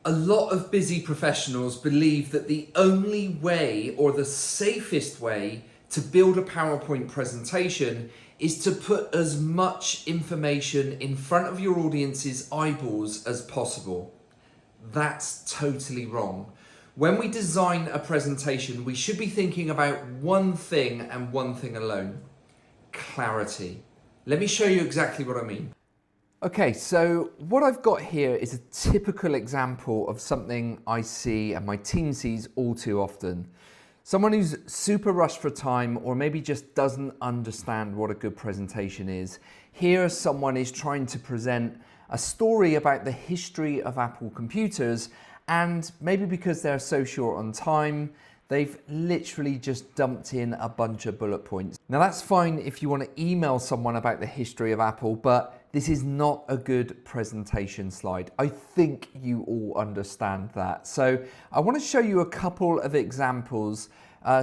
A lot of busy professionals believe that the only way or the safest way to build a PowerPoint presentation is to put as much information in front of your audience's eyeballs as possible. That's totally wrong. When we design a presentation, we should be thinking about one thing and one thing alone: clarity. Let me show you exactly what I mean. Okay, so what I've got here is a typical example of something I see and my team sees all too often. Someone who's super rushed for time or maybe just doesn't understand what a good presentation is. Here, someone is trying to present a story about the history of Apple computers, and maybe because they're so short on time, they've literally just dumped in a bunch of bullet points. Now that's fine if you want to email someone about the history of Apple, but this is not a good presentation slide. I think you all understand that. So I want to show you a couple of examples,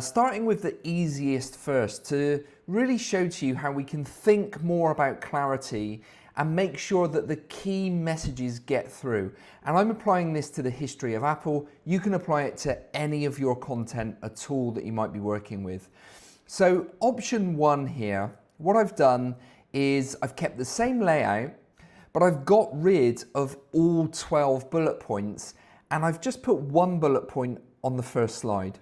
starting with the easiest first, to really show to you how we can think more about clarity and make sure that the key messages get through. And I'm applying this to the history of Apple. You can apply it to any of your content at all that you might be working with. So option one here, what I've done is I've kept the same layout, but I've got rid of all 12 bullet points, and I've just put one bullet point on the first slide.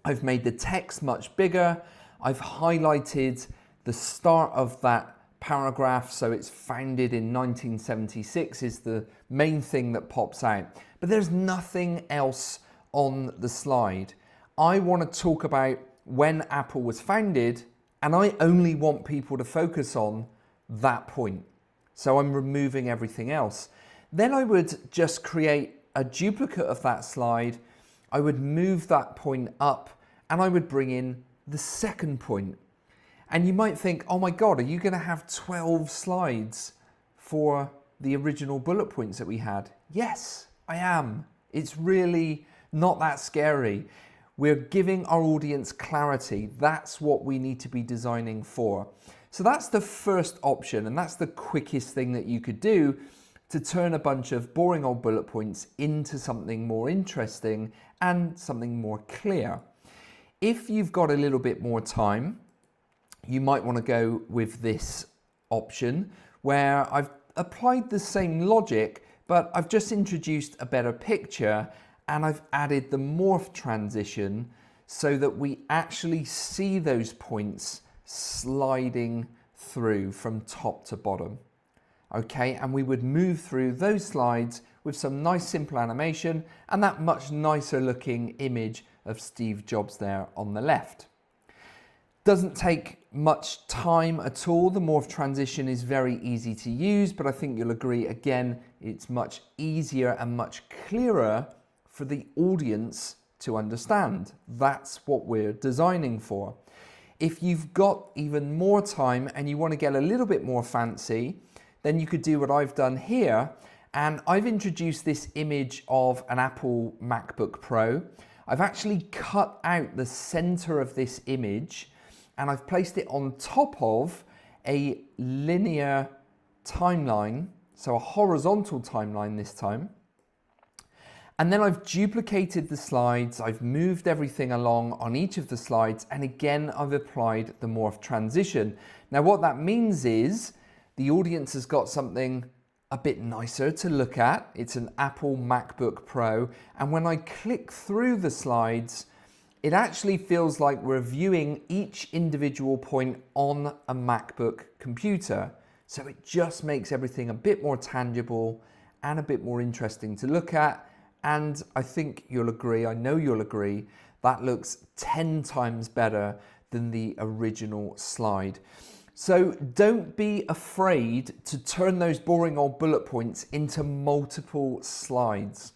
I've made the text much bigger. I've highlighted the start of that paragraph, so it's founded in 1976 is the main thing that pops out. But there's nothing else on the slide. I want to talk about when Apple was founded, and I only want people to focus on that point. So I'm removing everything else. Then I would just create a duplicate of that slide. I would move that point up and I would bring in the second point. And you might think, oh my God, are you going to have 12 slides for the original bullet points that we had? Yes, I am. It's really not that scary. We're giving our audience clarity. That's what we need to be designing for. So that's the first option, and that's the quickest thing that you could do to turn a bunch of boring old bullet points into something more interesting and something more clear. If you've got a little bit more time, you might want to go with this option where I've applied the same logic, but I've just introduced a better picture and I've added the morph transition so that we actually see those points sliding through from top to bottom. Okay, and we would move through those slides with some nice simple animation and that much nicer looking image of Steve Jobs there on the left. Doesn't take much time at all. The morph transition is very easy to use, but I think you'll agree again, it's much easier and much clearer for the audience to understand. That's what we're designing for. If you've got even more time and you want to get a little bit more fancy, then you could do what I've done here. And I've introduced this image of an Apple MacBook Pro. I've actually cut out the center of this image and I've placed it on top of a linear timeline, so a horizontal timeline this time. And then I've duplicated the slides, I've moved everything along on each of the slides, and again I've applied the morph transition. Now what that means is the audience has got something a bit nicer to look at. It's an Apple MacBook Pro, and when I click through the slides, it actually feels like we're viewing each individual point on a MacBook computer. So it just makes everything a bit more tangible and a bit more interesting to look at. And I think you'll agree, I know you'll agree, that looks 10 times better than the original slide. So don't be afraid to turn those boring old bullet points into multiple slides.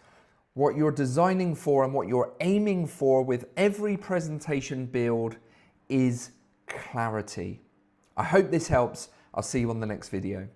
What you're designing for and what you're aiming for with every presentation build is clarity. I hope this helps. I'll see you on the next video.